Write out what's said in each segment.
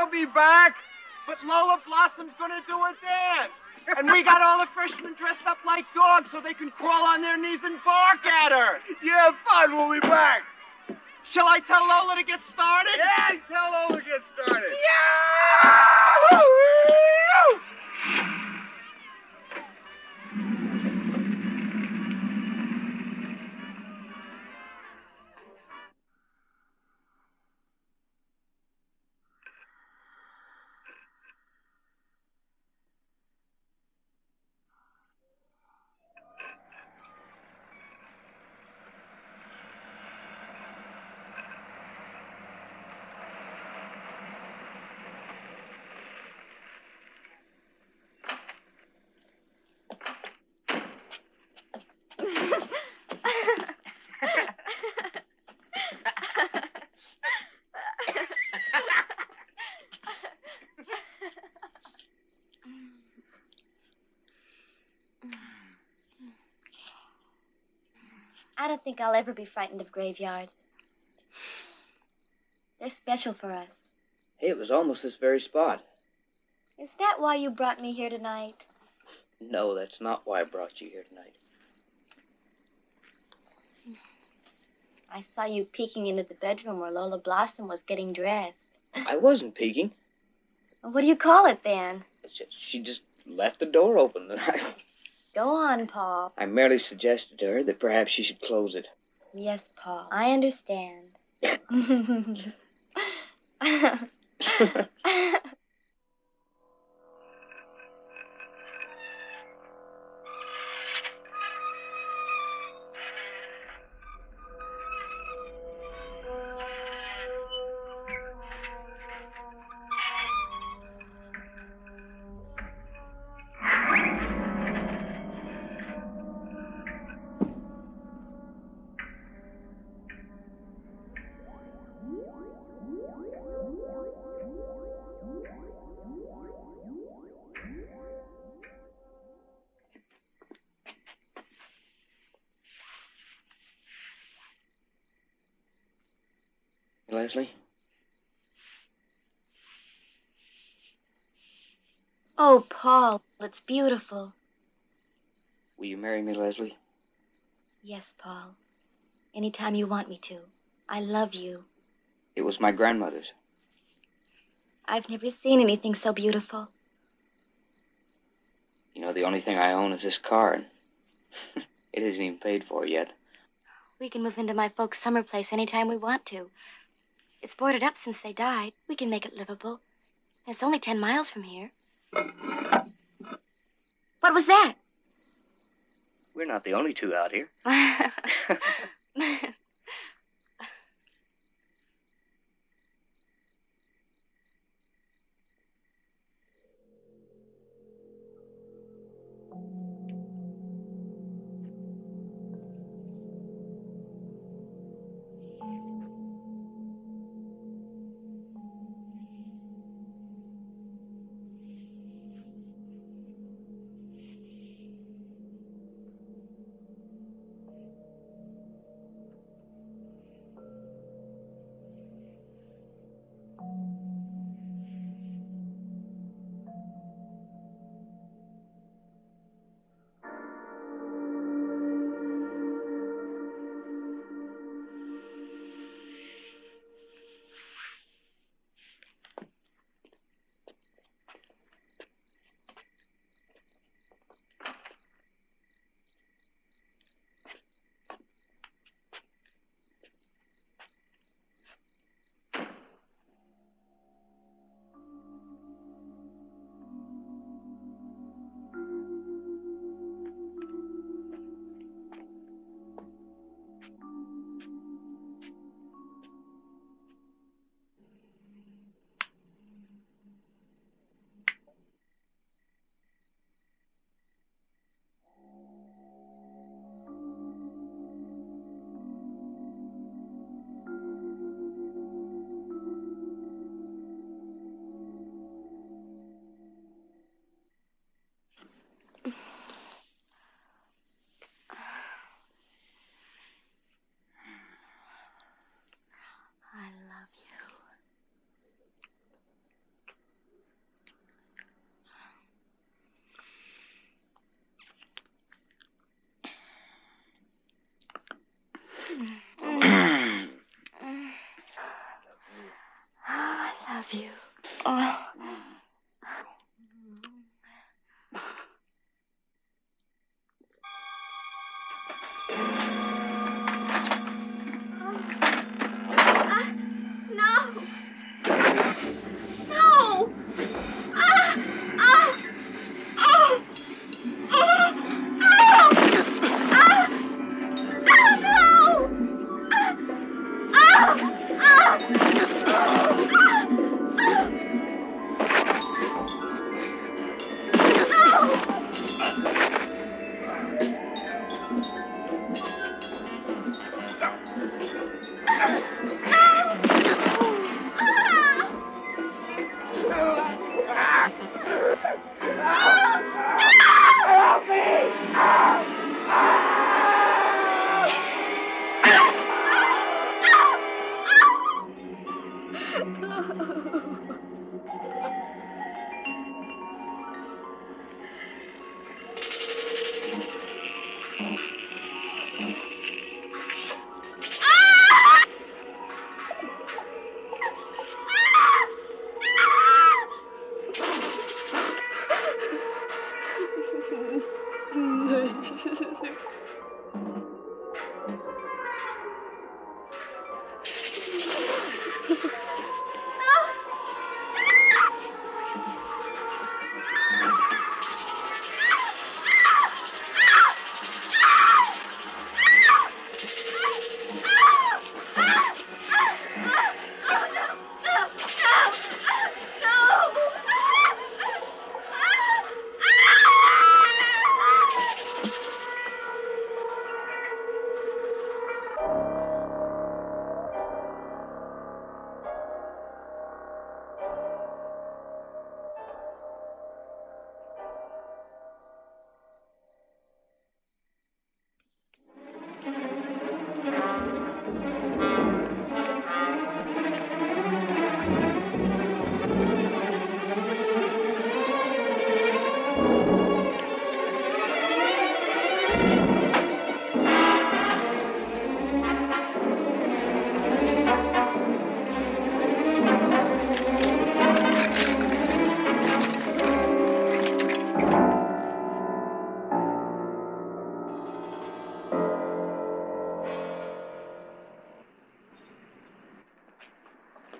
I'll be back. But Lola Blossom's gonna do a dance. And we got all the freshmen dressed up like dogs so they can crawl on their knees and bark at her. Yeah, fine, we'll be back. Shall I tell Lola to get started? Yeah, tell Lola to get started. Yeah! I don't think I'll ever be frightened of graveyards. They're special for us. Hey, it was almost this very spot. Is that why you brought me here tonight? No, that's not why I brought you here tonight. I saw you peeking into the bedroom where Lola Blossom was getting dressed. I wasn't peeking. Well, what do you call it, then? She just left the door open. Go on, Paul. I merely suggested to her that perhaps she should close it. Yes, Paul. I understand. Leslie? Oh, Paul, it's beautiful. Will you marry me, Leslie? Yes, Paul. Anytime you want me to. I love you. It was my grandmother's. I've never seen anything so beautiful. You know, the only thing I own is this car, and it isn't even paid for yet. We can move into my folks' summer place anytime we want to. It's boarded up since they died. We can make it livable. And it's only 10 miles from here. What was that? We're not the only two out here.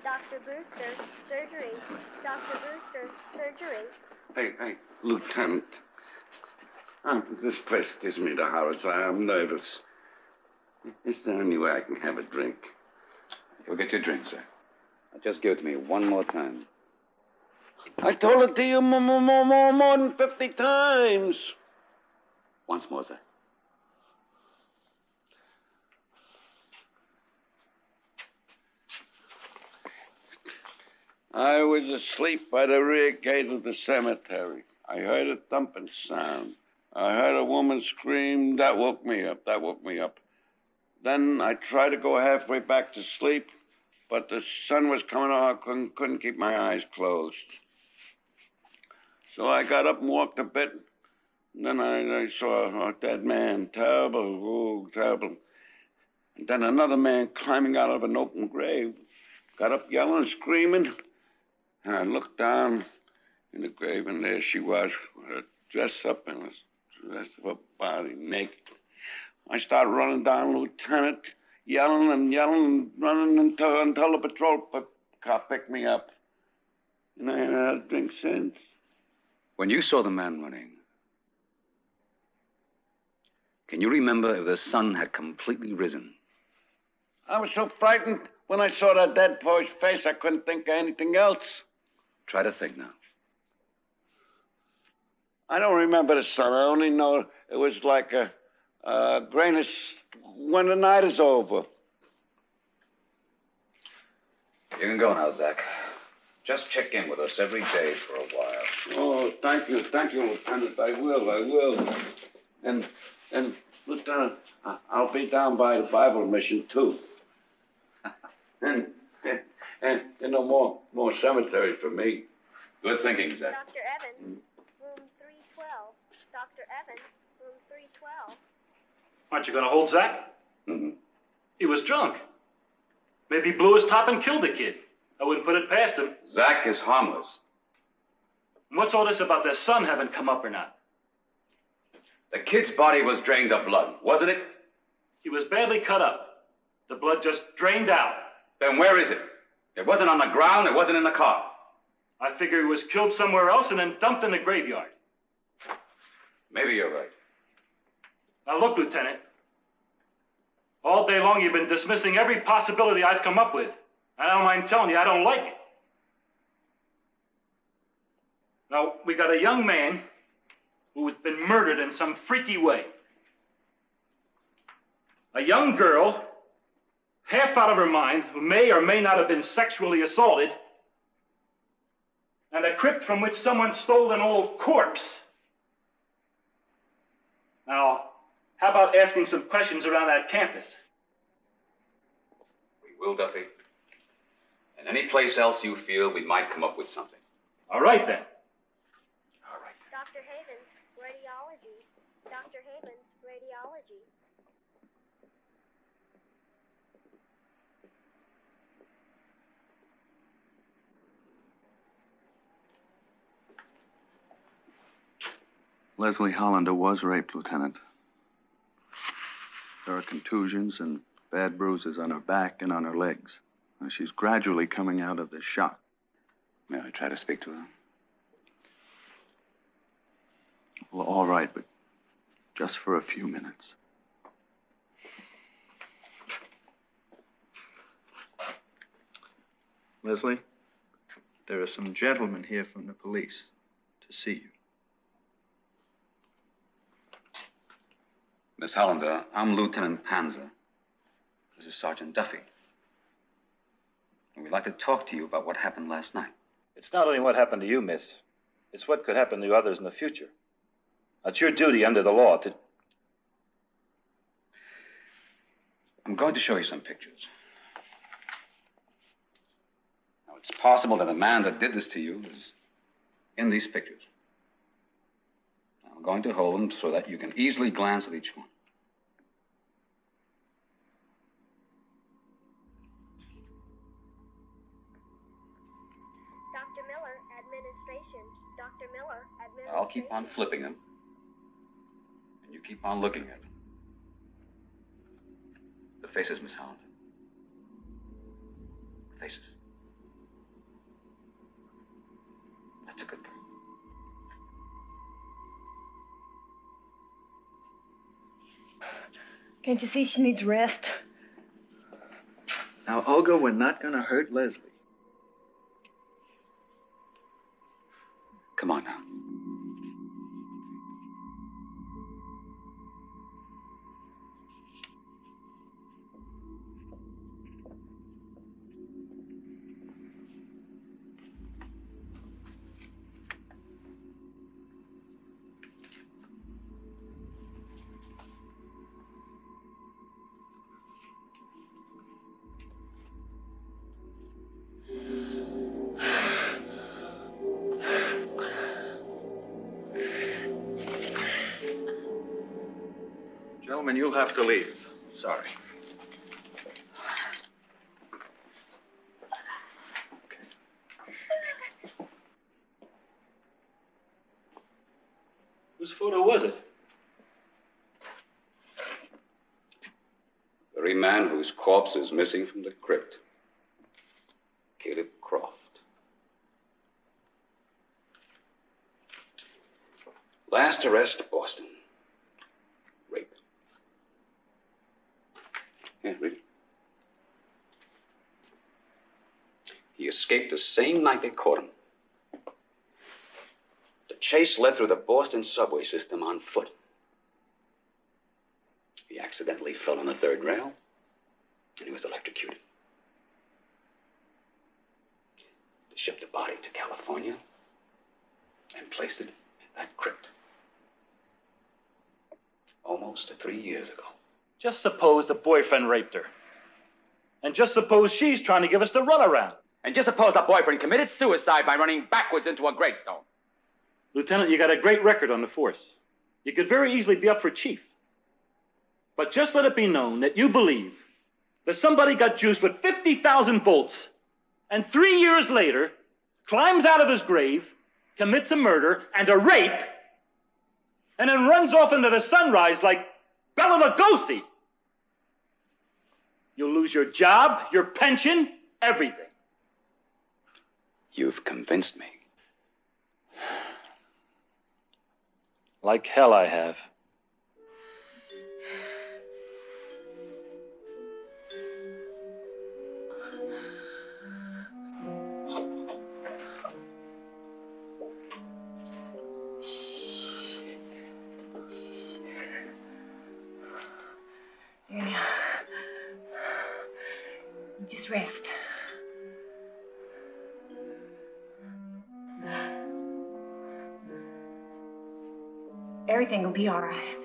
Dr. Brewster, surgery. Dr. Brewster, surgery. Hey, Lieutenant. This place gives me the horrors. I am nervous. Is there any way I can have a drink? You'll get your drink, sir. Now just give it to me one more time. I told it to you more than 50 times. Once more, sir. I was asleep by the rear gate of the cemetery. I heard a thumping sound. I heard a woman scream. That woke me up. Then I tried to go halfway back to sleep, but the sun was coming on. I couldn't keep my eyes closed. So I got up and walked a bit. And then I saw a dead man. Terrible, terrible. And then another man climbing out of an open grave. Got up yelling and screaming. And I looked down in the grave, and there she was, with her dress up and the rest of her body naked. I started running down, Lieutenant, yelling and running until the patrol car picked me up. And I haven't had a drink since. When you saw the man running, can you remember if the sun had completely risen? I was so frightened when I saw that dead boy's face, I couldn't think of anything else. Try to think now. I don't remember the sun. I only know it was like a grayness when the night is over. You can go now, Zach. Just check in with us every day for a while. Oh, thank you, Lieutenant. I will. And Lieutenant, I'll be down by the Bible mission too. and more cemetery for me. Good thinking, Zach. Dr. Evans, room 312. Dr. Evans, room 312. Aren't you going to hold Zach? Mm-hmm. He was drunk. Maybe he blew his top and killed the kid. I wouldn't put it past him. Zach is harmless. And what's all this about their son having come up or not? The kid's body was drained of blood, wasn't it? He was badly cut up. The blood just drained out. Then where is it? It wasn't on the ground, it wasn't in the car. I figure he was killed somewhere else and then dumped in the graveyard. Maybe you're right. Now look, Lieutenant. All day long you've been dismissing every possibility I've come up with. And I don't mind telling you, I don't like it. Now, we got a young man who has been murdered in some freaky way. A young girl, half out of her mind, who may or may not have been sexually assaulted, and a crypt from which someone stole an old corpse. Now, how about asking some questions around that campus? We will, Duffy. And any place else you feel we might come up with something. All right, then. All right. Dr. Havens, radiology. Dr. Havens, radiology. Leslie Hollander was raped, Lieutenant. There are contusions and bad bruises on her back and on her legs. Now, she's gradually coming out of the shock. May I try to speak to her? Well, all right, but just for a few minutes. Leslie, there are some gentlemen here from the police to see you. Miss Hollander, I'm Lieutenant Panzer. This is Sergeant Duffy. And we'd like to talk to you about what happened last night. It's not only what happened to you, miss. It's what could happen to others in the future. It's your duty under the law to... I'm going to show you some pictures. Now, it's possible that the man that did this to you is in these pictures. I'm going to hold them so that you can easily glance at each one. Dr. Miller, administration. Dr. Miller, administration. I'll keep on flipping them. And you keep on looking at them. The faces, Miss Holland. The faces. That's a good girl. Can't you see she needs rest? Now, Olga, we're not going to hurt Leslie. Come on now. Gentlemen, you'll have to leave. Sorry. Whose photo was it? The very man whose corpse is missing from the crypt. Caleb Croft. Last arrest, Boston. Rape. Yeah, really. He escaped the same night they caught him. The chase led through the Boston subway system on foot. He accidentally fell on the third rail, and he was electrocuted. They shipped the body to California and placed it in that crypt. Almost 3 years ago. Just suppose the boyfriend raped her. And just suppose she's trying to give us the runaround. And just suppose the boyfriend committed suicide by running backwards into a gravestone. Lieutenant, you got a great record on the force. You could very easily be up for chief. But just let it be known that you believe that somebody got juiced with 50,000 volts and 3 years later climbs out of his grave, commits a murder and a rape, and then runs off into the sunrise like Bela Lugosi. You'll lose your job, your pension, everything. You've convinced me. Like hell I have. Yeah. Just rest. Everything will be all right.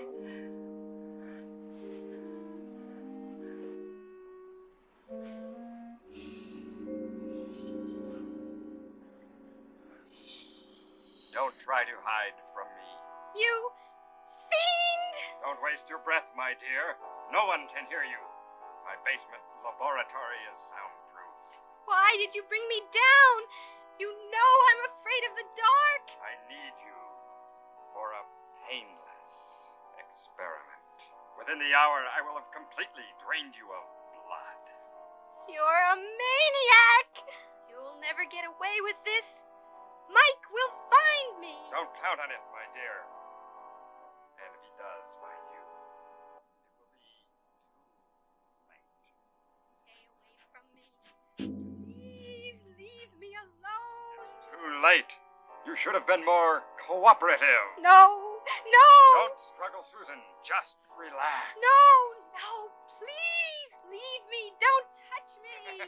Don't try to hide from me. You fiend! Don't waste your breath, my dear. No one can hear you. My basement laboratory is soundproof. Why did you bring me down? You know I'm afraid of the dark. I need you for a painless experiment. Within the hour, I will have completely drained you of blood. You're a maniac. You'll never get away with this. Mike will find me. Don't count on it, my dear. And if he does find you, it will be too late. Stay away from me. Please leave me alone. Too late. You should have been more cooperative. No, no. Don't struggle, Susan. Just relax. No, no. Please leave me. Don't touch me.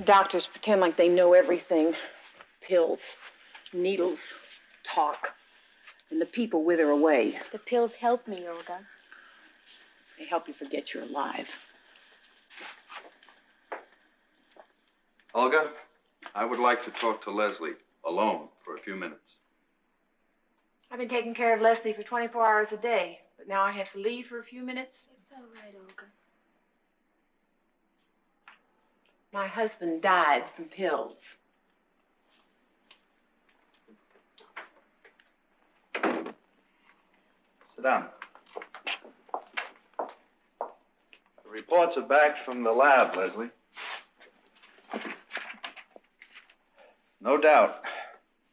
Doctors pretend like they know everything. Pills, needles, talk. And the people wither away. The pills help me, Olga. They help you forget you're alive. Olga, I would like to talk to Leslie alone for a few minutes. I've been taking care of Leslie for 24 hours a day, but now I have to leave for a few minutes. It's all right, Olga. My husband died from pills. Sit down. The reports are back from the lab, Leslie. No doubt,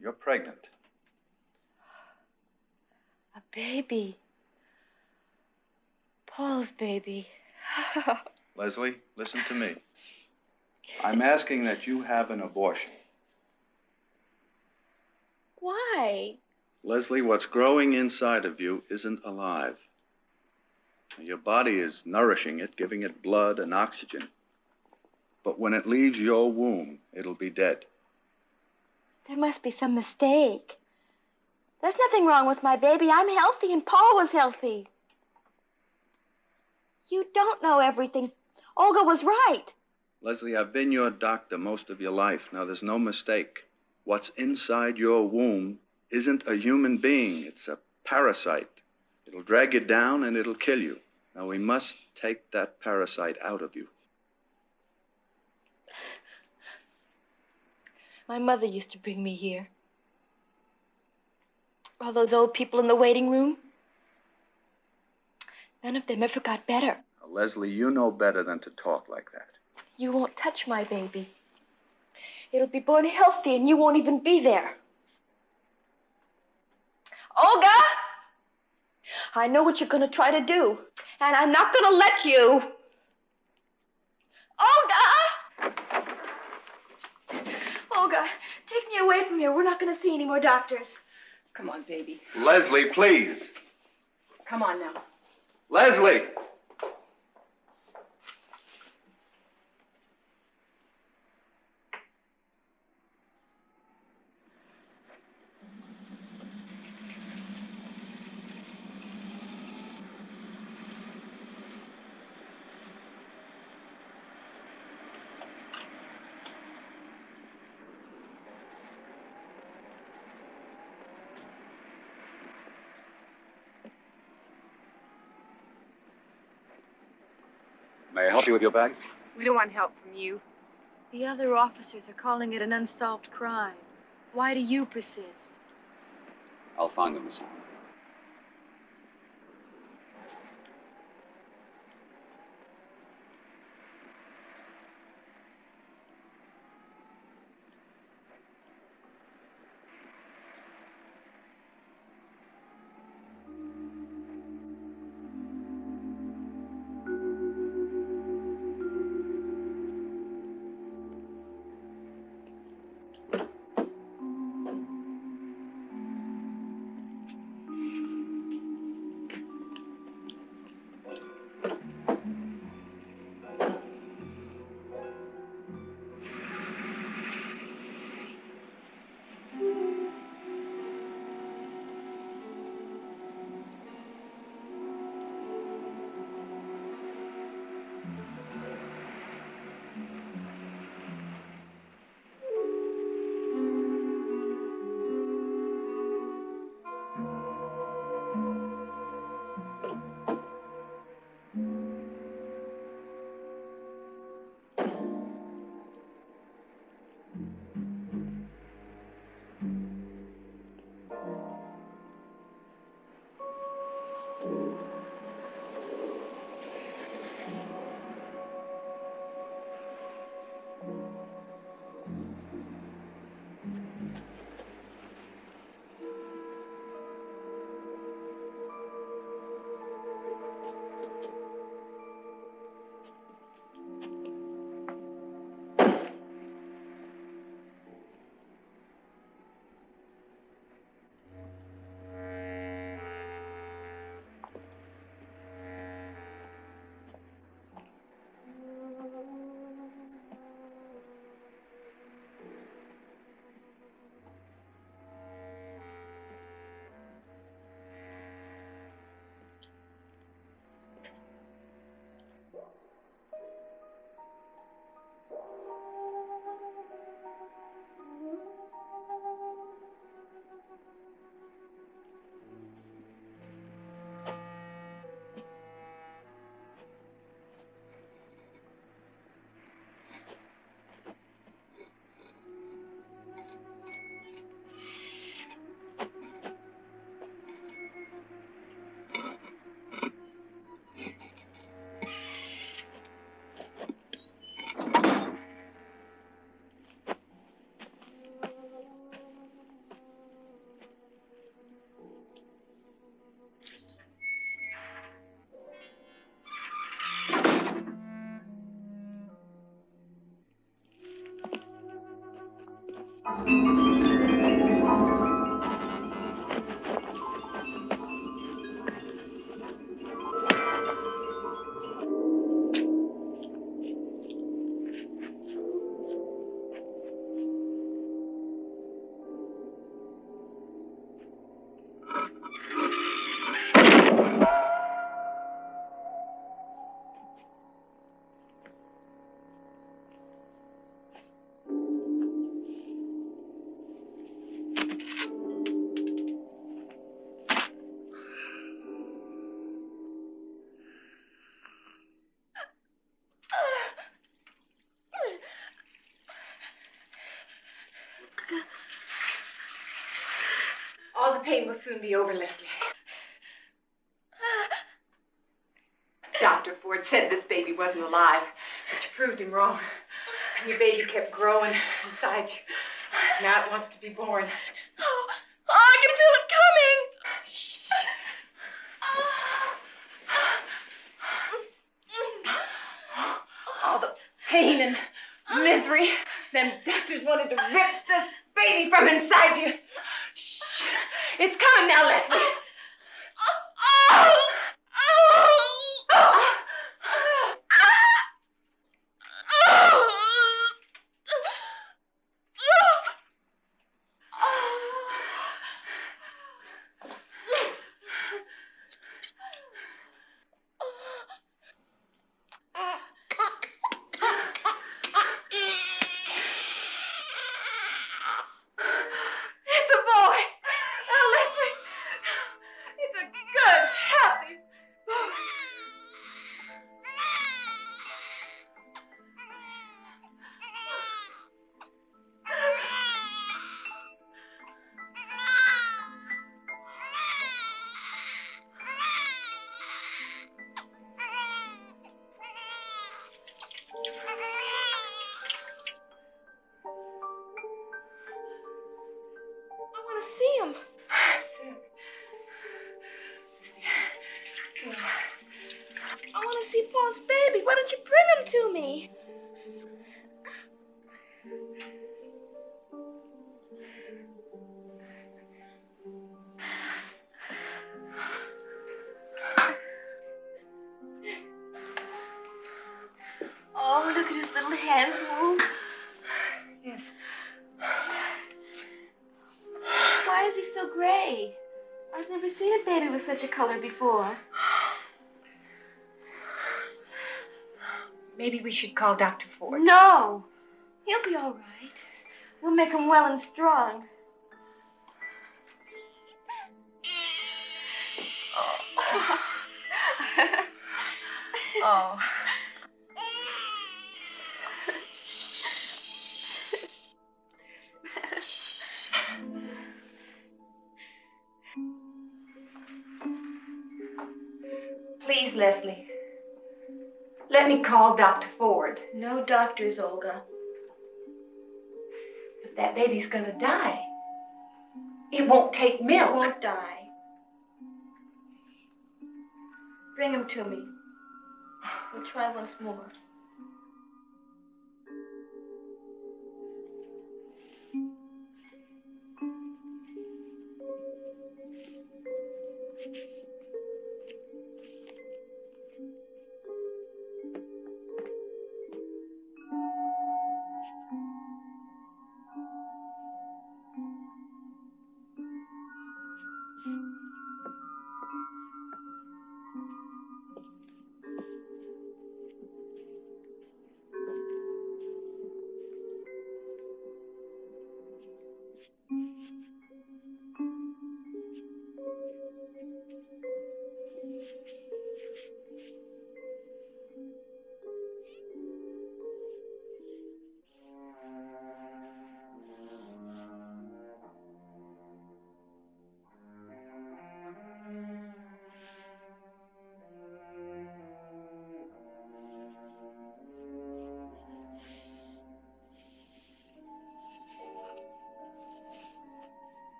you're pregnant. A baby. Paul's baby. Leslie, listen to me. I'm asking that you have an abortion. Why? Leslie, what's growing inside of you isn't alive. Your body is nourishing it, giving it blood and oxygen. But when it leaves your womb, it'll be dead. There must be some mistake. There's nothing wrong with my baby. I'm healthy, and Paul was healthy. You don't know everything. Olga was right. Leslie, I've been your doctor most of your life. Now, there's no mistake. What's inside your womb isn't a human being. It's a parasite. It'll drag you down and it'll kill you. Now, we must take that parasite out of you. My mother used to bring me here. All those old people in the waiting room. None of them ever got better. Now, Leslie, you know better than to talk like that. You won't touch my baby. It'll be born healthy, and you won't even be there. Olga! I know what you're going to try to do, and I'm not going to let you. Olga! Olga, take me away from here. We're not going to see any more doctors. Come on, baby. Leslie, please. Come on now. Leslie! May I help you with your bag? We don't want help from you. The other officers are calling it an unsolved crime. Why do you persist? I'll find them, Miss. All the pain will soon be over, Leslie. Dr. Ford said this baby wasn't alive, but you proved him wrong. And your baby kept growing inside you. Now it wants to be born. Oh, I can feel it coming. All the pain and misery. Them doctors wanted to rip this baby from inside you. Shh. It's coming now, Leslie. It's a boy. Oh, Leslie. It's a good, happy boy. I want to see him. I want to see Paul's baby. Why don't you bring him to me? Oh, look at his little hands move. Yes. Why is he so gray? I've never seen a baby with such a color before. Maybe we should call Dr. Ford. No. He'll be all right. We'll make him well and strong. Oh. Please, Leslie. Let me call Dr. Ford. No doctors, Olga. But that baby's gonna die. It won't take milk. He won't die. Bring him to me. We'll try once more.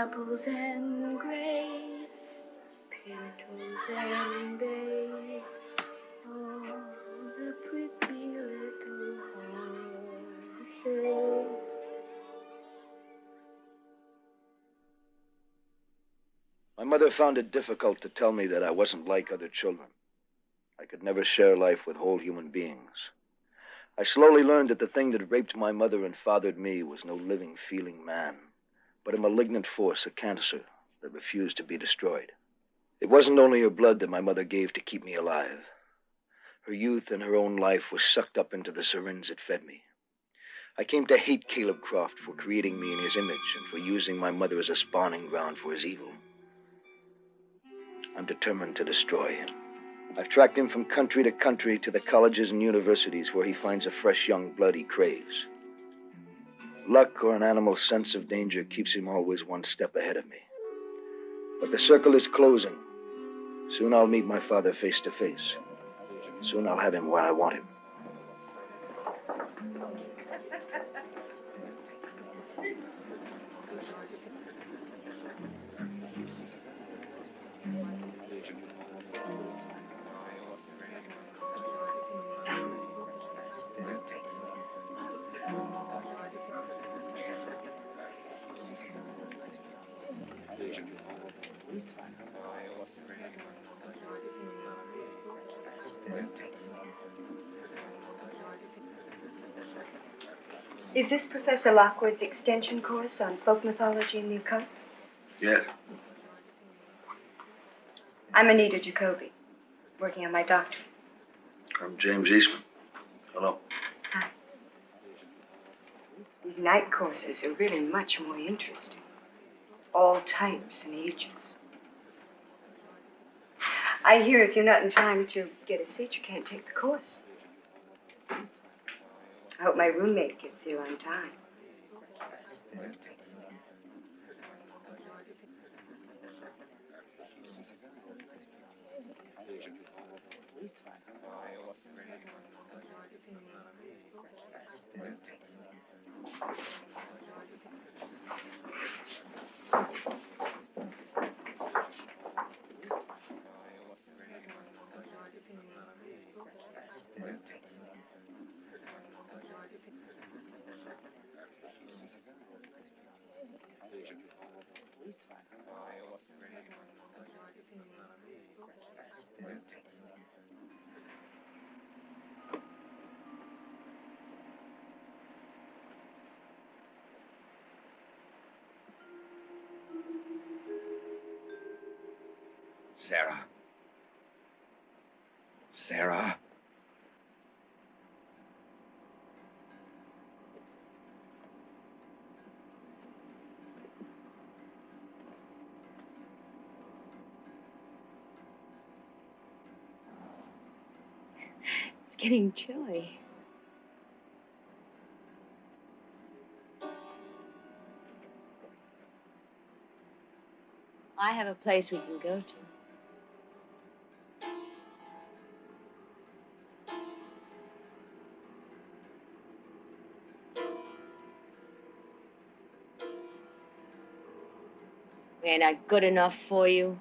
apples and grapes, pintos and bays, all the pretty little horses. My mother found it difficult to tell me that I wasn't like other children. I could never share life with whole human beings. I slowly learned that the thing that raped my mother and fathered me was no living, feeling man, but a malignant force, a cancer, that refused to be destroyed. It wasn't only her blood that my mother gave to keep me alive. Her youth and her own life was sucked up into the syringe it fed me. I came to hate Caleb Croft for creating me in his image and for using my mother as a spawning ground for his evil. I'm determined to destroy him. I've tracked him from country to country to the colleges and universities where he finds a fresh young blood he craves. Luck or an animal's sense of danger keeps him always one step ahead of me. But the circle is closing. Soon I'll meet my father face to face. Soon I'll have him where I want him. Is this Professor Lockwood's extension course on folk mythology and the occult? Yes. I'm Anita Jacoby, working on my doctorate. I'm James Eastman. Hello. Hi. These night courses are really much more interesting. All types and ages. I hear if you're not in time to get a seat, you can't take the course. I hope my roommate gets here on time. Sarah. Sarah. It's getting chilly. I have a place we can go to. Ain't I good enough for you?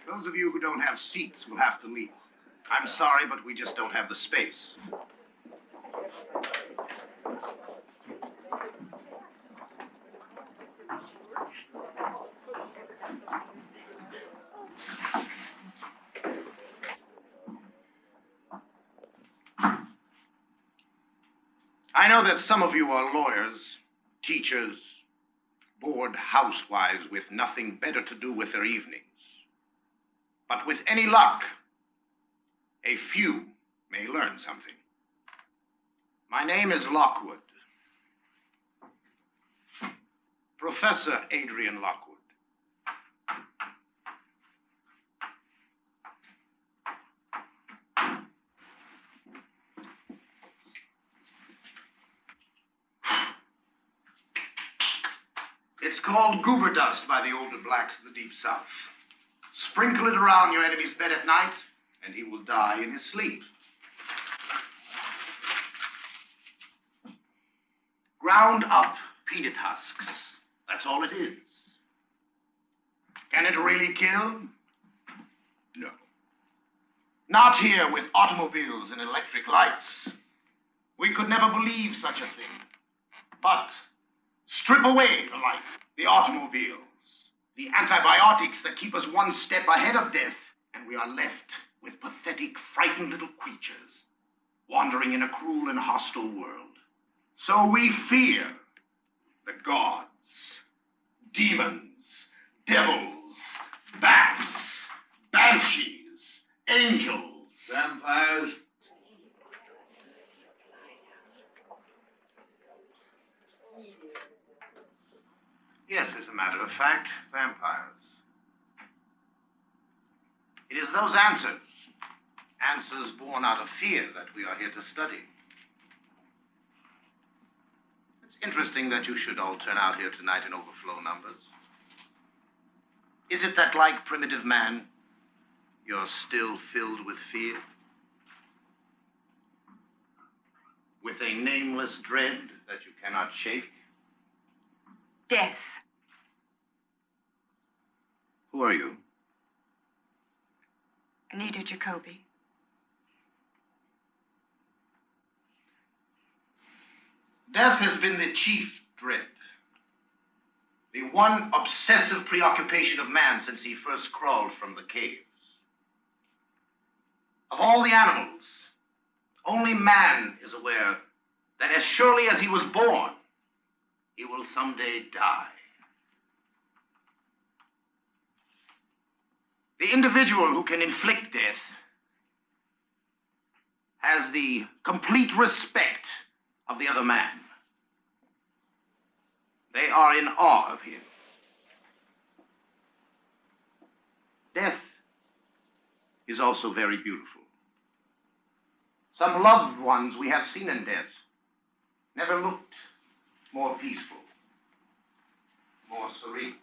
Those of you who don't have seats will have to leave. I'm sorry, but we just don't have the space. I know that some of you are lawyers, teachers, bored housewives with nothing better to do with their evenings. But with any luck, a few may learn something. My name is Lockwood. Professor Adrian Lockwood. It's called goober dust by the older blacks of the Deep South. Sprinkle it around your enemy's bed at night, and he will die in his sleep. Ground up peanut husks. That's all it is. Can it really kill? No. Not here with automobiles and electric lights. We could never believe such a thing. But strip away the lights, the automobiles, the antibiotics that keep us one step ahead of death, and we are left with pathetic, frightened little creatures wandering in a cruel and hostile world. So we fear the gods, demons, devils, bats, banshees, angels, vampires. Yes, as a matter of fact, vampires. It is those answers born out of fear, that we are here to study. It's interesting that you should all turn out here tonight in overflow numbers. Is it that, like primitive man, you're still filled with fear? With a nameless dread that you cannot shake? Death. Who are you? Anita Jacoby. Death has been the chief dread. The one obsessive preoccupation of man since he first crawled from the caves. Of all the animals, only man is aware that as surely as he was born, he will someday die. The individual who can inflict death has the complete respect of the other man. They are in awe of him. Death is also very beautiful. Some loved ones we have seen in death never looked more peaceful, more serene.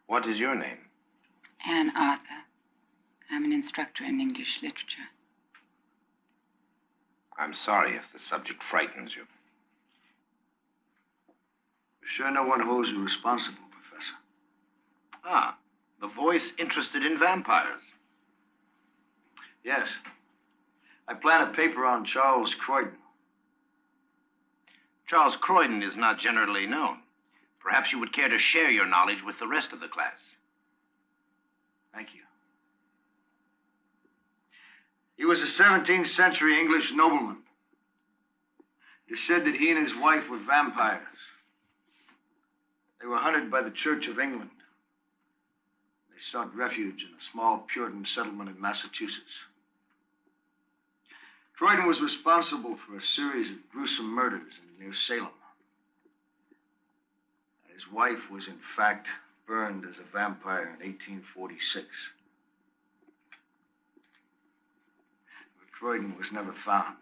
What is your name? Anne Arthur. I'm an instructor in English literature. I'm sorry if the subject frightens you. Sure no one holds you responsible, Professor. Ah, the voice interested in vampires. Yes. I plan a paper on Charles Croydon. Charles Croydon is not generally known. Perhaps you would care to share your knowledge with the rest of the class. Thank you. He was a 17th century English nobleman. It is said that he and his wife were vampires. They were hunted by the Church of England. They sought refuge in a small Puritan settlement in Massachusetts. Croydon was responsible for a series of gruesome murders near Salem. His wife was, in fact, burned as a vampire in 1846. But Croydon was never found.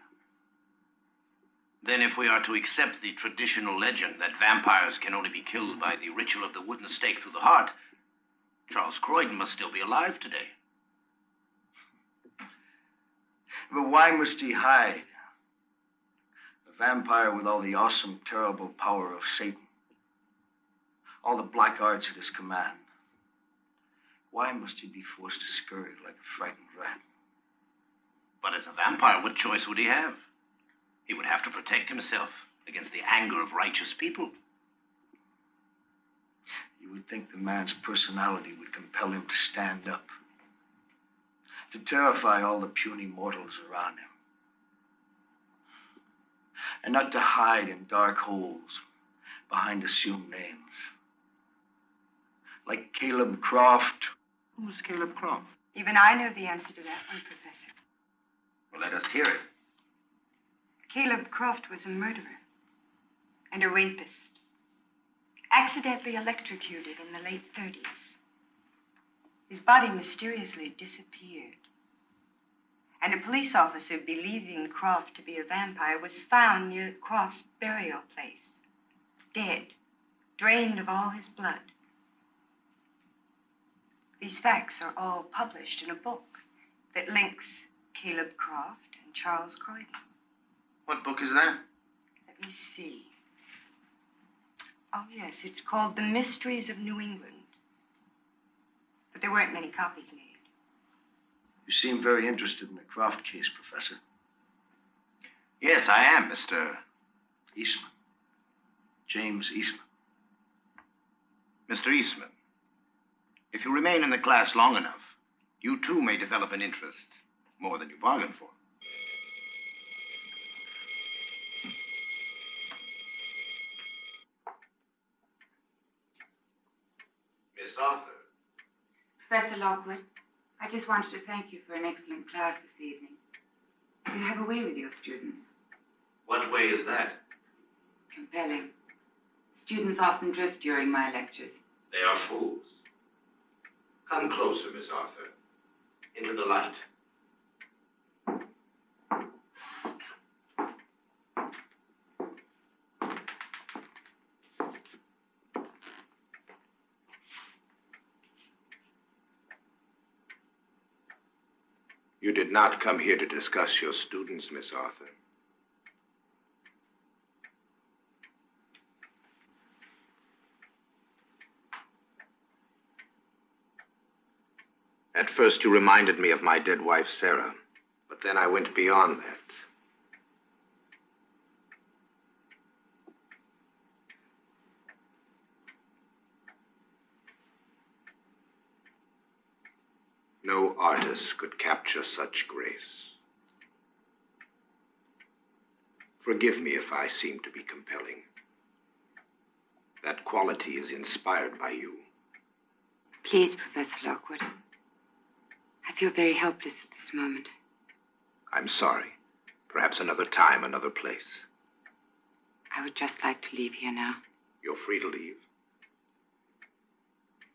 Then if we are to accept the traditional legend that vampires can only be killed by the ritual of the wooden stake through the heart, Charles Croydon must still be alive today. But why must he hide? A vampire with all the awesome, terrible power of Satan. All the black arts at his command. Why must he be forced to scurry like a frightened rat? But as a vampire, what choice would he have? He would have to protect himself against the anger of righteous people. You would think the man's personality would compel him to stand up, to terrify all the puny mortals around him, and not to hide in dark holes behind assumed names. Like Caleb Croft. Who's Caleb Croft? Even I know the answer to that one, Professor. Well, let us hear it. Caleb Croft was a murderer and a rapist, accidentally electrocuted in the late 30s. His body mysteriously disappeared, and a police officer believing Croft to be a vampire was found near Croft's burial place, dead, drained of all his blood. These facts are all published in a book that links Caleb Croft and Charles Croydon. What book is that? Let me see. Oh, yes, it's called The Mysteries of New England. But there weren't many copies made. You seem very interested in the Croft case, Professor. Yes, I am, Mr. Eastman. James Eastman. Mr. Eastman, if you remain in the class long enough, you too may develop an interest, more than you bargained for. Miss Arthur. Professor Lockwood, I just wanted to thank you for an excellent class this evening. You have a way with your students. What way is that? Compelling. Students often drift during my lectures. They are fools. Come closer, Miss Arthur. Into the light. You did not come here to discuss your students, Miss Arthur. At first, you reminded me of my dead wife, Sarah. But then I went beyond that. No artist could capture such grace. Forgive me if I seem to be compelling. That quality is inspired by you. Please, Professor Lockwood. I feel very helpless at this moment. I'm sorry. Perhaps another time, another place. I would just like to leave here now. You're free to leave.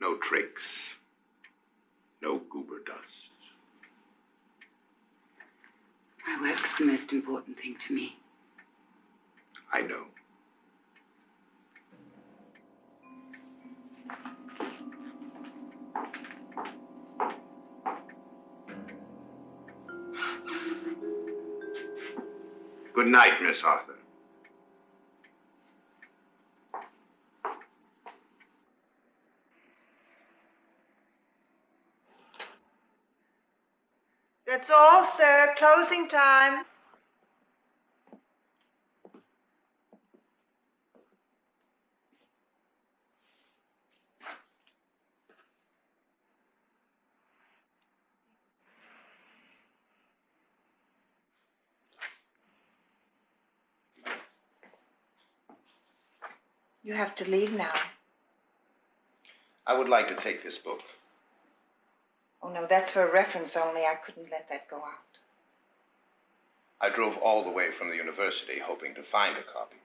No tricks. No goober dust. My work's the most important thing to me. I know. Good night, Miss Arthur. That's all, sir. Closing time. You have to leave now. I would like to take this book. Oh, no, that's for reference only. I couldn't let that go out. I drove all the way from the university hoping to find a copy.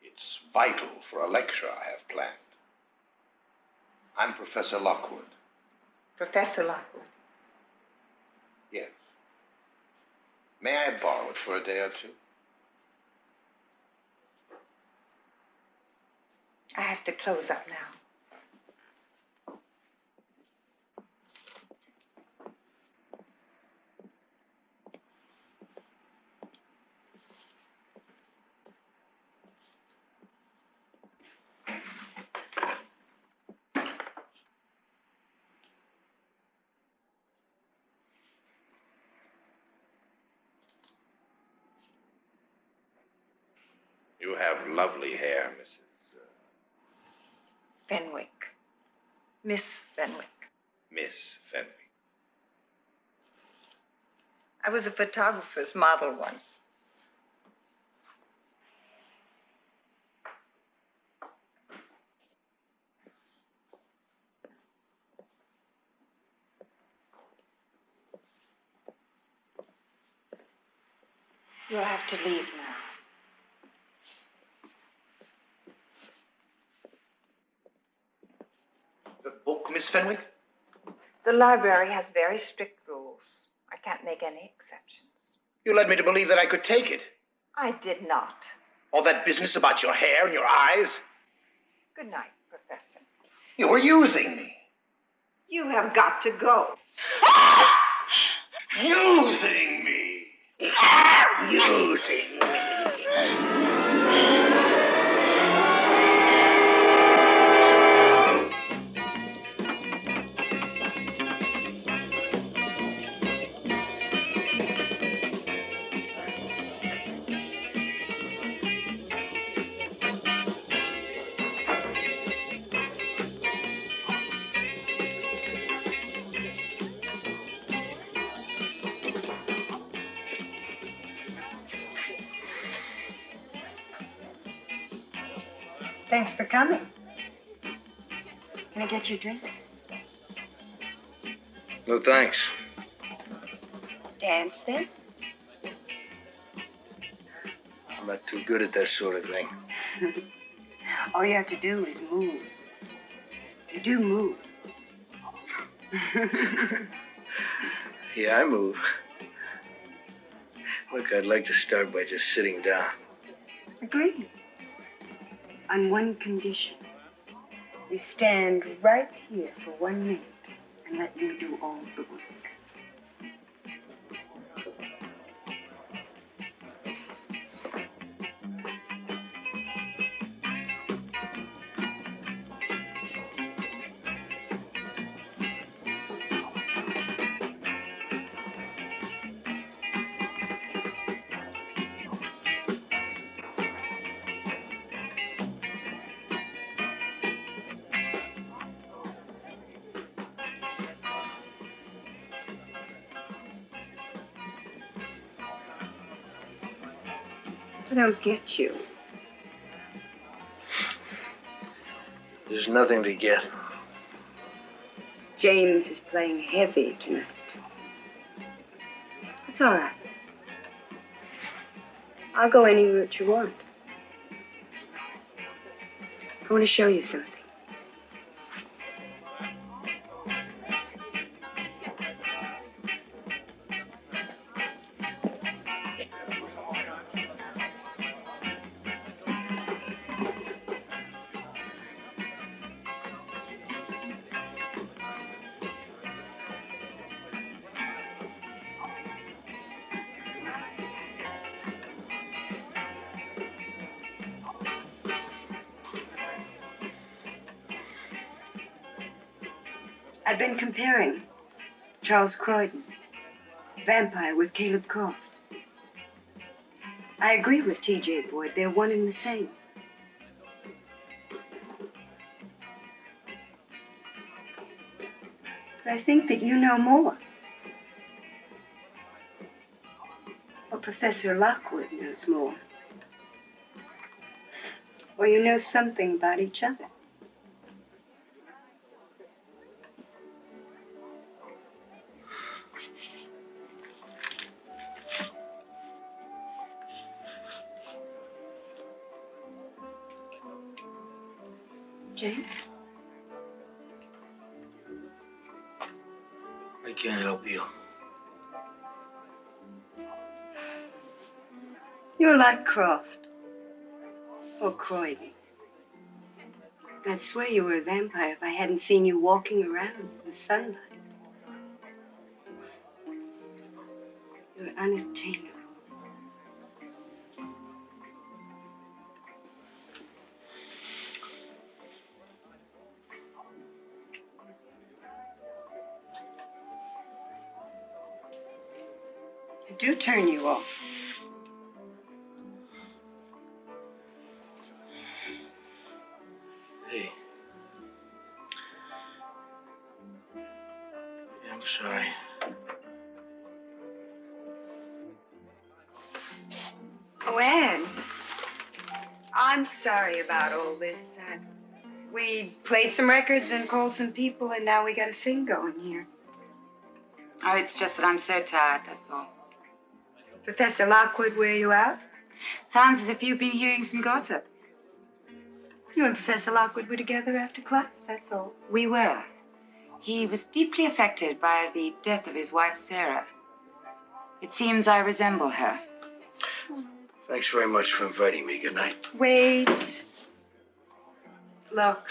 It's vital for a lecture I have planned. I'm Professor Lockwood. Professor Lockwood? Yes. May I borrow it for a day or two? I have to close up now. You have lovely hair, Mrs. Fenwick. Miss Fenwick. Miss Fenwick. I was a photographer's model once. You'll have to leave now. The book, Miss Fenwick? The library has very strict rules. I can't make any exceptions. You led me to believe that I could take it. I did not. All that business about your hair and your eyes. Good night, Professor. You were using me. You have got to go. Using me. Using me. Thanks for coming. Can I get you a drink? No thanks. Dance then? I'm not too good at that sort of thing. All you have to do is move. You do move. Yeah, I move. Look, I'd like to start by just sitting down. Agreed. On one condition. You stand right here for 1 minute and let me do all the work. I don't get you. There's nothing to get. James is playing heavy tonight. It's all right. I'll go any route you want. I want to show you something. I've been comparing Charles Croydon, vampire, with Caleb Croft. I agree with T.J. Boyd. They're one and the same. But I think that you know more. Or Professor Lockwood knows more. Or you know something about each other. James? I can't help you. You're like Croft. Or Croydon. I'd swear you were a vampire if I hadn't seen you walking around in the sunlight. You're unattainable. I do turn you off. Sorry. Oh, Anne. I'm sorry about all this. We played some records and called some people, and now we got a thing going here. Oh, it's just that I'm so tired, that's all. Professor Lockwood, wear you out? Sounds as if you've been hearing some gossip. You and Professor Lockwood were together after class, that's all. We were. He was deeply affected by the death of his wife, Sarah. It seems I resemble her. Thanks very much for inviting me. Good night. Wait. Look,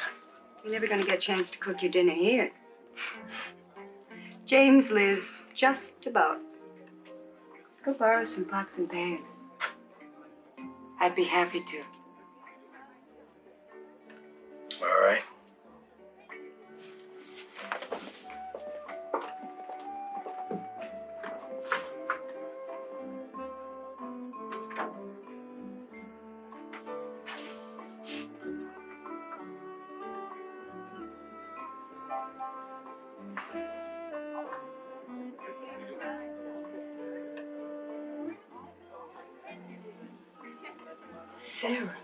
you're never going to get a chance to cook your dinner here. James lives just about. Go borrow some pots and pans. I'd be happy to. All right. Sarah.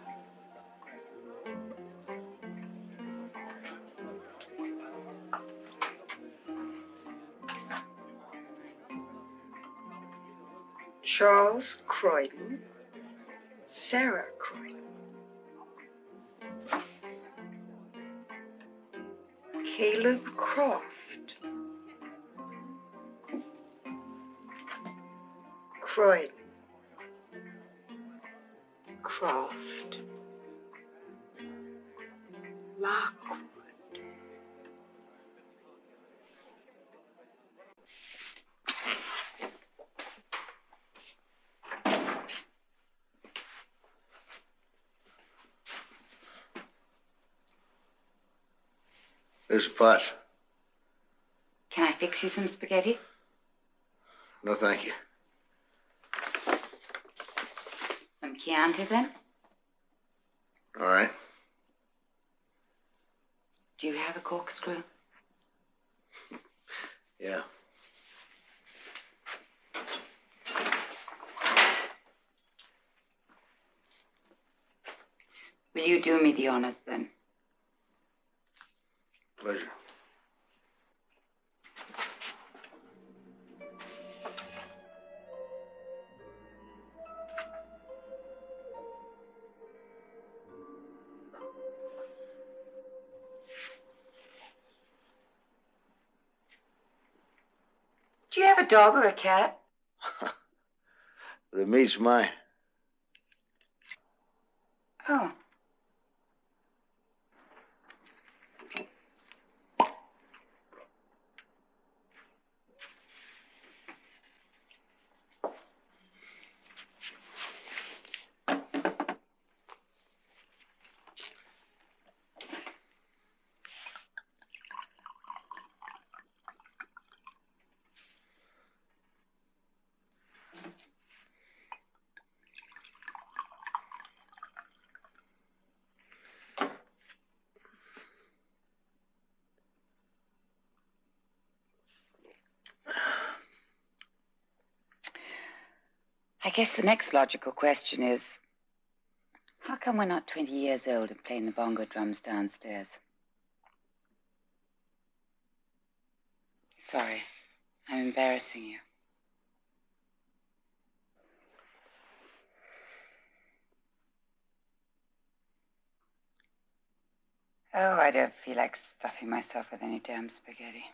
Charles Croydon. Sarah Croydon. Caleb Croft. Croydon. Croft. Lockwood. There's a pot. Can I fix you some spaghetti? No, thank you. Some Chianti, then? All right. Do you have a corkscrew? Yeah. Will you do me the honors, then? Pleasure. Do you have a dog or a cat? The meat's mine. Oh. I guess the next logical question is, how come we're not 20 years old and playing the bongo drums downstairs? Sorry, I'm embarrassing you. Oh, I don't feel like stuffing myself with any damn spaghetti.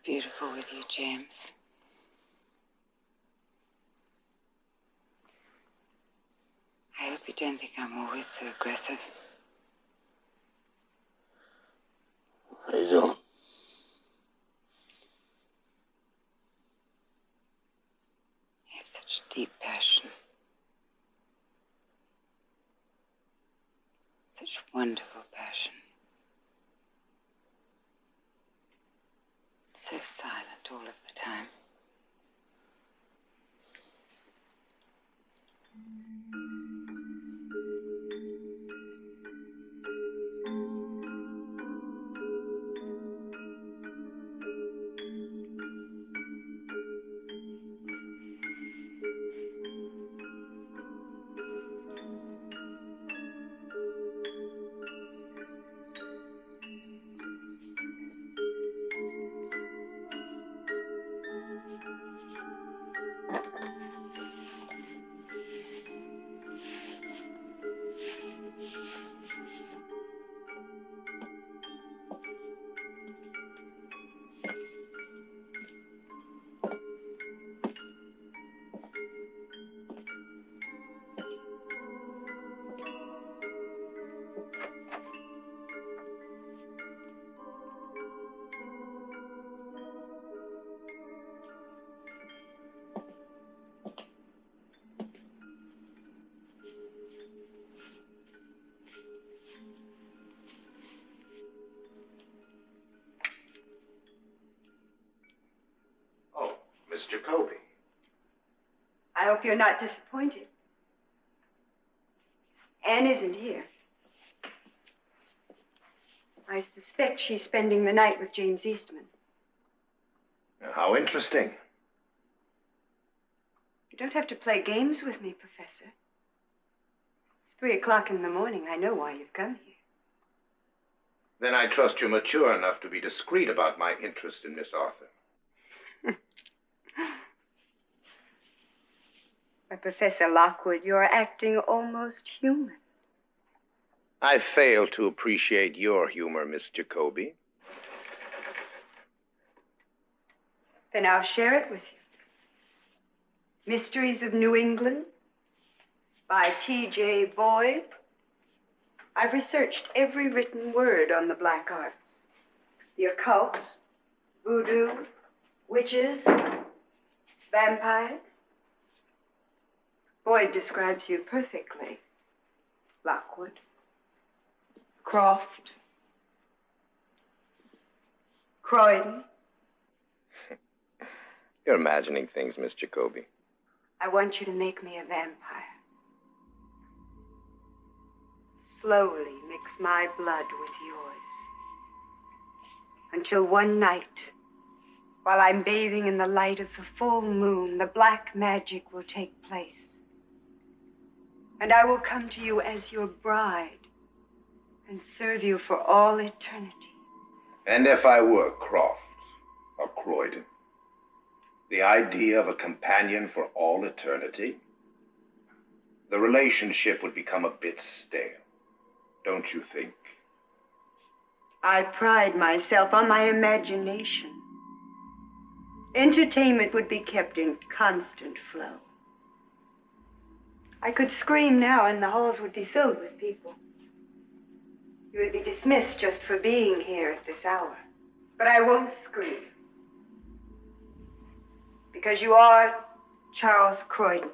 beautiful with you, James. I hope you don't think I'm always so aggressive. I don't. You have such deep passion. Such wonderful passion. So silent all of the time. Miss Jacoby. I hope you're not disappointed. Anne isn't here. I suspect she's spending the night with James Eastman. How interesting. You don't have to play games with me, Professor. It's 3 o'clock in the morning. I know why you've come here. Then I trust you're mature enough to be discreet about my interest in Miss Arthur. But Professor Lockwood, you're acting almost human. I fail to appreciate your humor, Miss Jacoby. Then I'll share it with you. Mysteries of New England by T.J. Boyd. I've researched every written word on the black arts. The occult, voodoo, witches, vampires. Boyd describes you perfectly. Lockwood. Croft. Croydon. You're imagining things, Miss Jacoby. I want you to make me a vampire. Slowly mix my blood with yours. Until one night, while I'm bathing in the light of the full moon, the black magic will take place. And I will come to you as your bride and serve you for all eternity. And if I were Croft or Croydon, the idea of a companion for all eternity, the relationship would become a bit stale, don't you think? I pride myself on my imagination. Entertainment would be kept in constant flow. I could scream now and the halls would be filled with people. You would be dismissed just for being here at this hour. But I won't scream. Because you are Charles Croydon.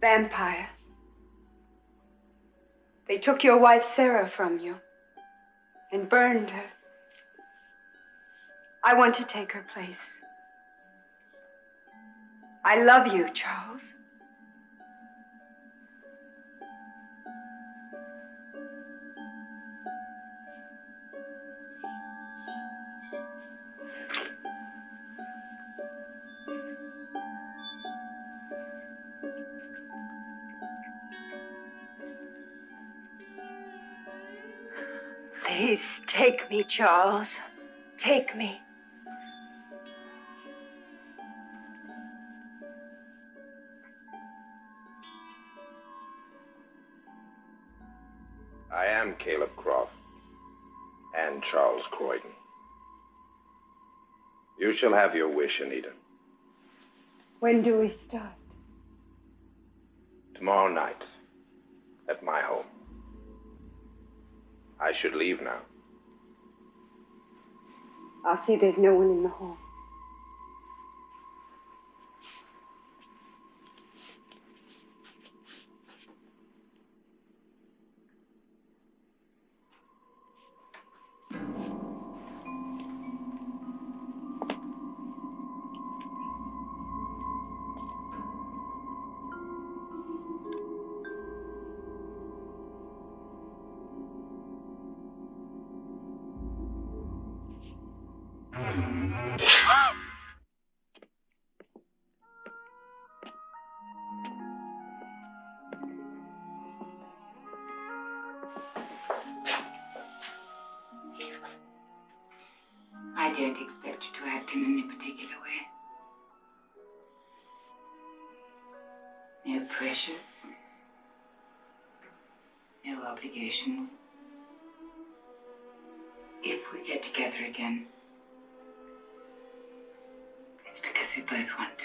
Vampire. They took your wife Sarah from you and burned her. I want to take her place. I love you, Charles. Please take me, Charles. Take me. I am Caleb Croft and Charles Croydon. You shall have your wish, Anita. When do we start? Tomorrow night, at my home. I should leave now. I'll see there's no one in the hall. I don't expect you to act in any particular way. No pressures. No obligations. If we get together again, it's because we both want to.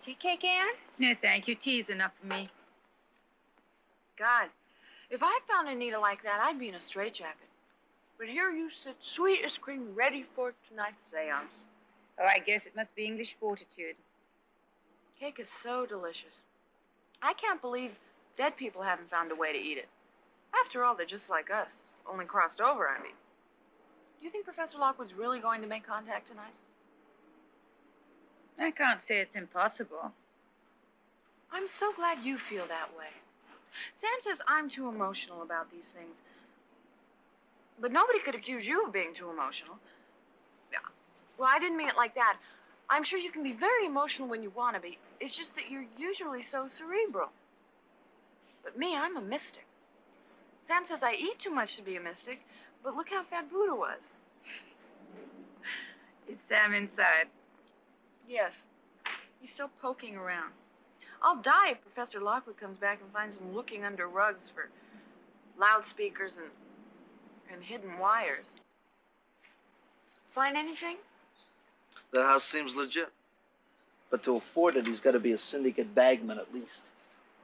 Tea cake, Anne? No, thank you. Tea's enough for me. God, if I found Anita like that, I'd be in a straitjacket. But here you sit, sweet as cream, ready for tonight's seance. Oh, I guess it must be English fortitude. Cake is so delicious. I can't believe dead people haven't found a way to eat it. After all, they're just like us, only crossed over, I mean. Do you think Professor Lockwood's really going to make contact tonight? I can't say it's impossible. I'm so glad you feel that way. Sam says I'm too emotional about these things. But nobody could accuse you of being too emotional. Well, I didn't mean it like that. I'm sure you can be very emotional when you want to be. It's just that you're usually so cerebral. But me, I'm a mystic. Sam says I eat too much to be a mystic, but look how fat Buddha was. Is Sam inside? Yes. He's still poking around. I'll die if Professor Lockwood comes back and finds him looking under rugs for loudspeakers and hidden wires. Find anything? The house seems legit. But to afford it, he's got to be a syndicate bagman at least.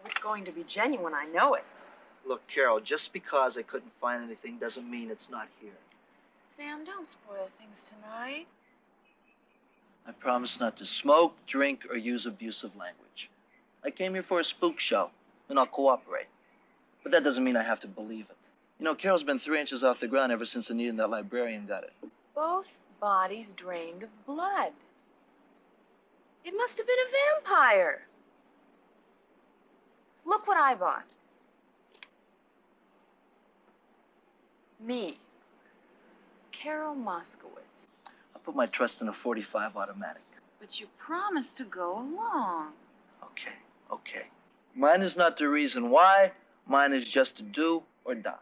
It's going to be genuine, I know it. Look, Carol, just because I couldn't find anything doesn't mean it's not here. Sam, don't spoil things tonight. I promise not to smoke, drink, or use abusive language. I came here for a spook show, and I'll cooperate. But that doesn't mean I have to believe it. You know, Carol's been 3 inches off the ground ever since Anita and that librarian got it. Both bodies drained of blood. It must have been a vampire. Look what I bought. Me, Carol Moskowitz. I'll put my trust in a .45 automatic. But you promised to go along. Okay. Mine is not the reason why. Mine is just to do or die.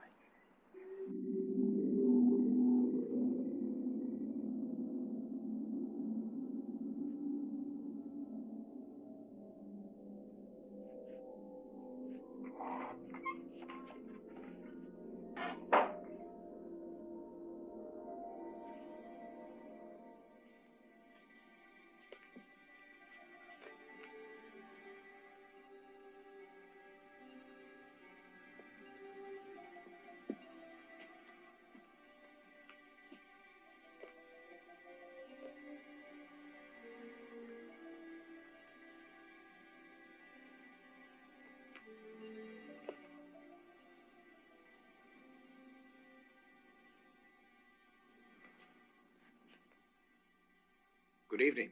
Good evening.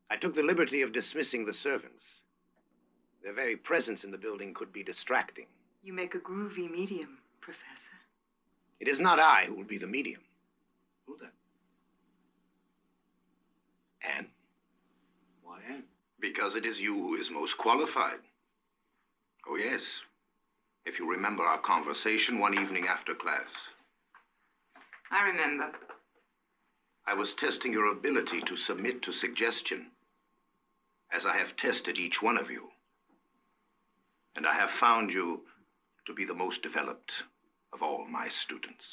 I took the liberty of dismissing the servants. Their very presence in the building could be distracting. You make a groovy medium, Professor. It is not I who will be the medium. Who then? Anne? Why, Anne? Because it is you who is most qualified. Oh, yes. If you remember our conversation one evening after class. I remember. I was testing your ability to submit to suggestion, as I have tested each one of you. And I have found you to be the most developed of all my students.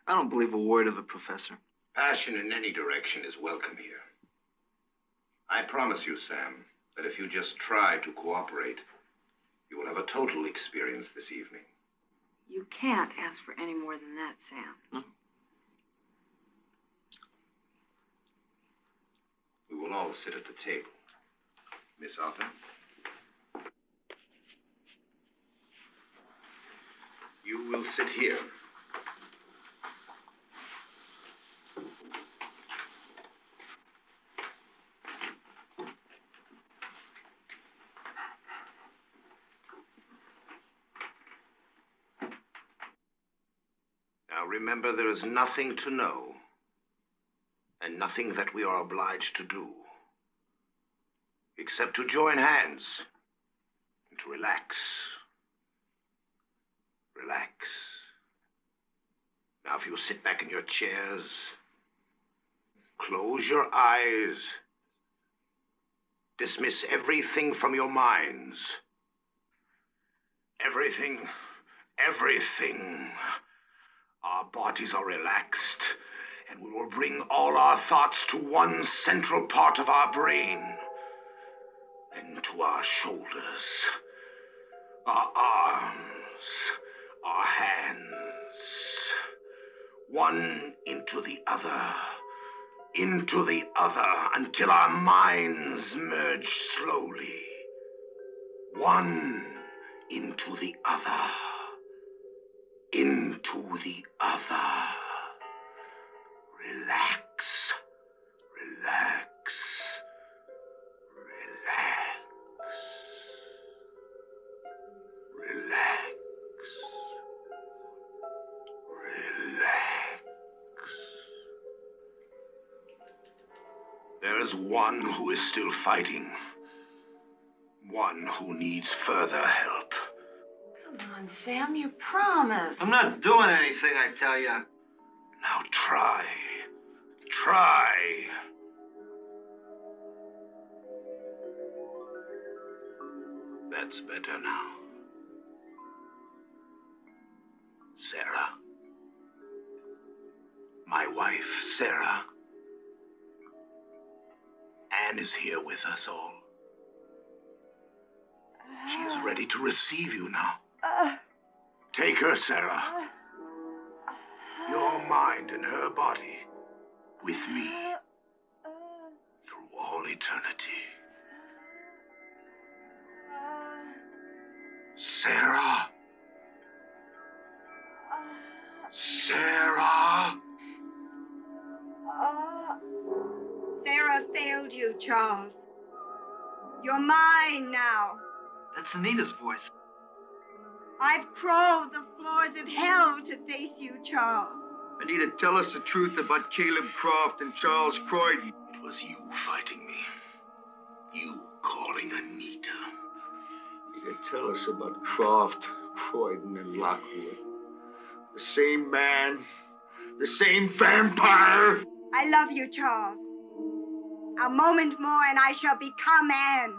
I don't believe a word of it, Professor. Passion in any direction is welcome here. I promise you, Sam, that if you just try to cooperate, you will have a total experience this evening. You can't ask for any more than that, Sam. No. We will all sit at the table. Miss Arthur? You will sit here. Now remember, there is nothing to know, and nothing that we are obliged to do, except to join hands and to relax. Relax. Now, if you sit back in your chairs, close your eyes, dismiss everything from your minds. Everything. Our bodies are relaxed, and we will bring all our thoughts to one central part of our brain, then to our shoulders, our arms, our hands, one into the other, until our minds merge slowly, one into the other, Relax. Relax. Relax. Relax. There is one who is still fighting. One who needs further help. Come on, Sam, you promised. I'm not doing anything, I tell you. Now try. Try. That's better now. Sarah. My wife, Sarah. Anne is here with us all. She is ready to receive you now. Take her, Sarah. Your mind and her body with me through all eternity. Sarah. Sarah. Sarah failed you, Charles. You're mine now. That's Anita's voice. I've crawled the floors of hell to face you, Charles. Anita, tell us the truth about Caleb Croft and Charles Croydon. It was you fighting me. You calling Anita. Anita, tell us about Croft, Croydon, and Lockwood. The same man, the same vampire. I love you, Charles. A moment more and I shall become Anne.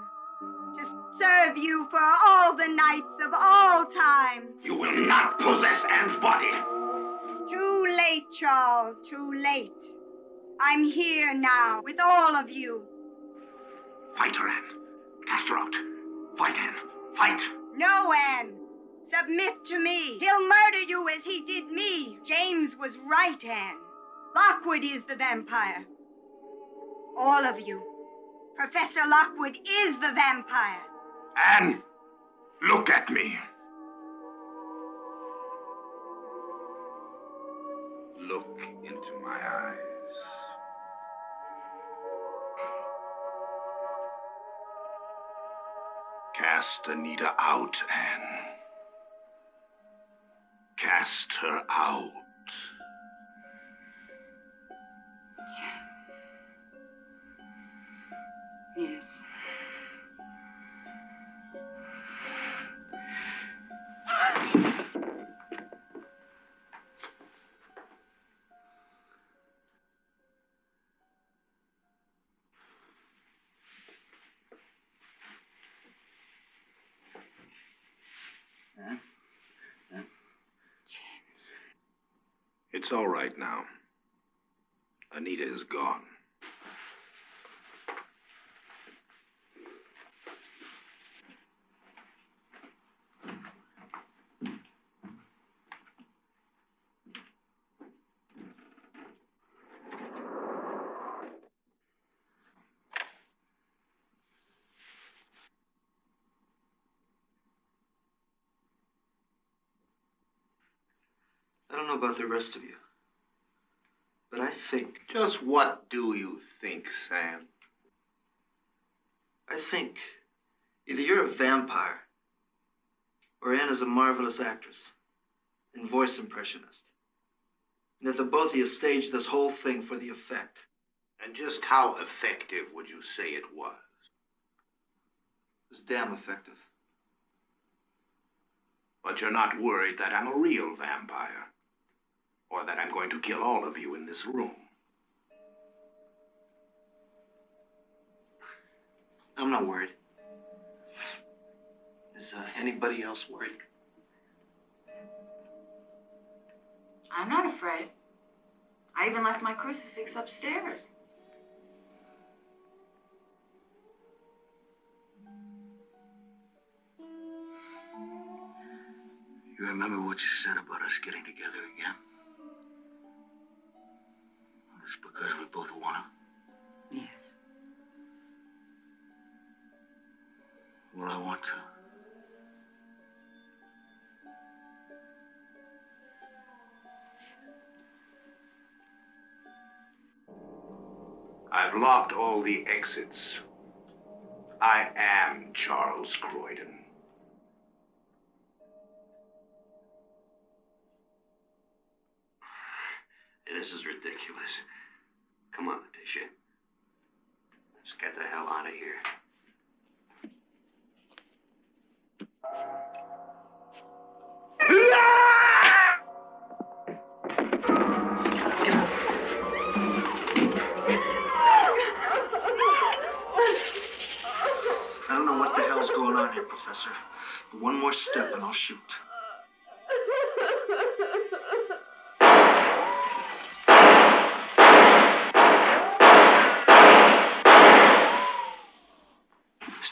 To serve you for all the nights of all time. You will not possess Anne's body. Too late, Charles, too late. I'm here now with all of you. Fight her, Anne. Cast her out. Fight, Anne. Fight. No, Anne. Submit to me. He'll murder you as he did me. James was right, Anne. Lockwood is the vampire. All of you. Professor Lockwood is the vampire. Anne, look at me. Look into my eyes. Cast Anita out, Anne. Cast her out. Yes. It's all right now. Anita is gone. I don't know about the rest of you, but I think... Just what do you think, Sam? I think either you're a vampire or Anne is a marvelous actress and voice impressionist. And that the both of you staged this whole thing for the effect. And just how effective would you say it was? It was damn effective. But you're not worried that I'm a real vampire? Or that I'm going to kill all of you in this room? I'm not worried. Is anybody else worried? I'm not afraid. I even left my crucifix upstairs. You remember what you said about us getting together again? It's because we both want to. Yes. Well, I want to. I've locked all the exits. I am Charles Croydon. This is ridiculous. Come on, Letitia. Let's get the hell out of here. I don't know what the hell's going on here, Professor. But one more step and I'll shoot.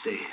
Stay here.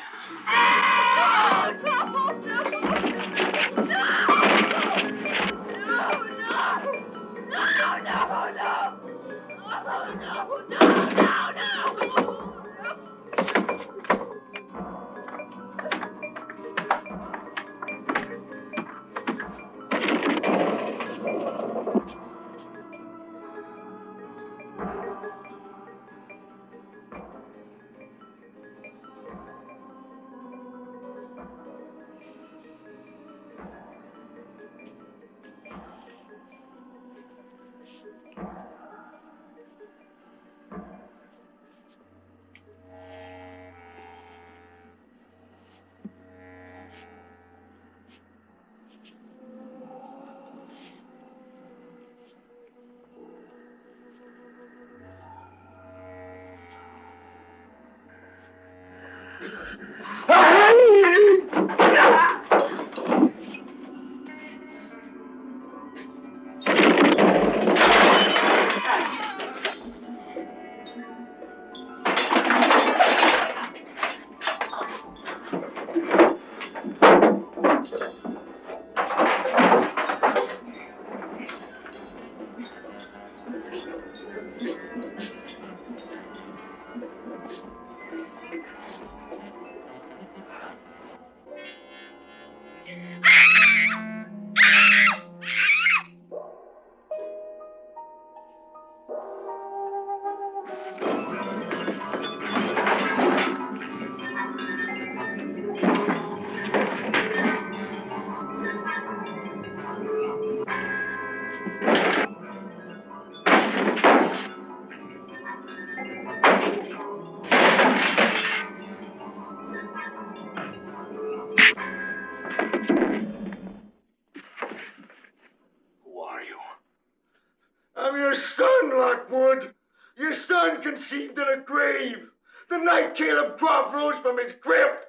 I'm your son, Lockwood. Your son conceived in a grave. The night Caleb Croft rose from his crypt.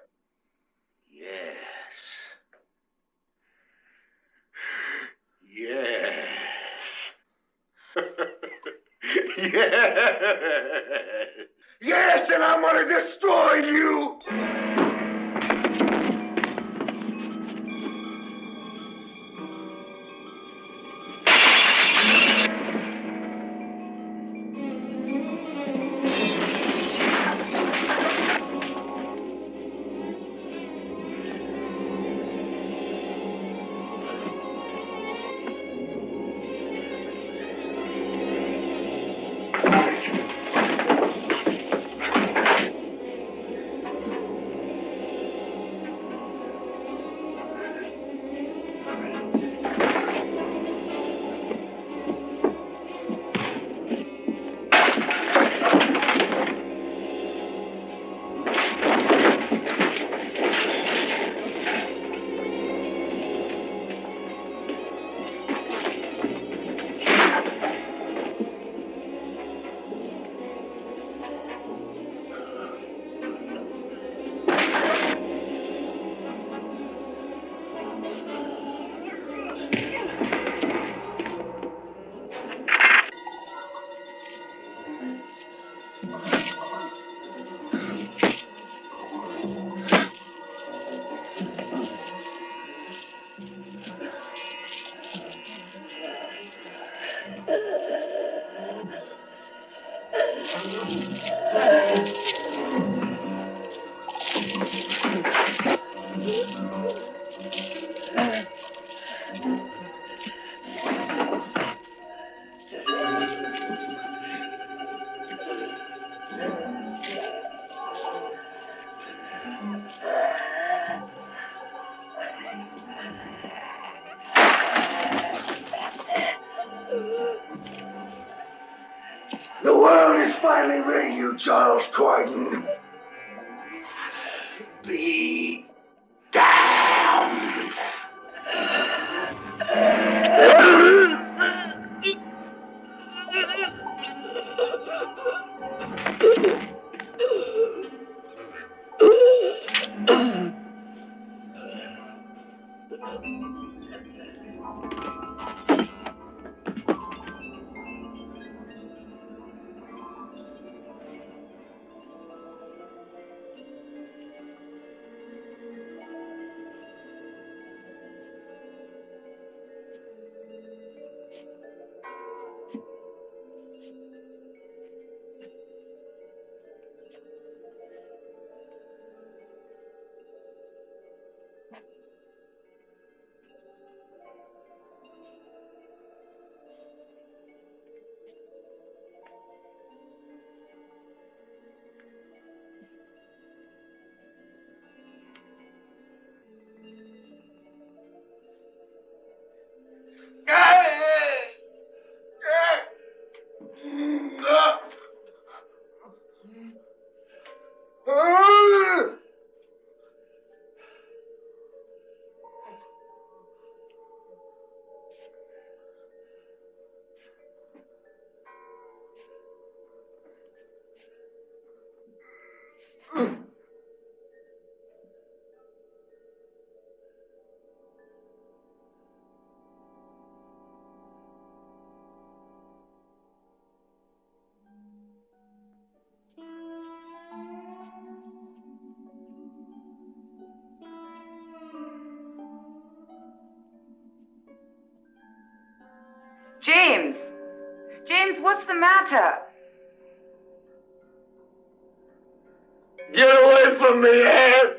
Yes. Yes. Yes. Yes, and I'm gonna destroy you. finally ready, you Charles Croydon. Be damned. James! James, what's the matter? Get away from me, Ann!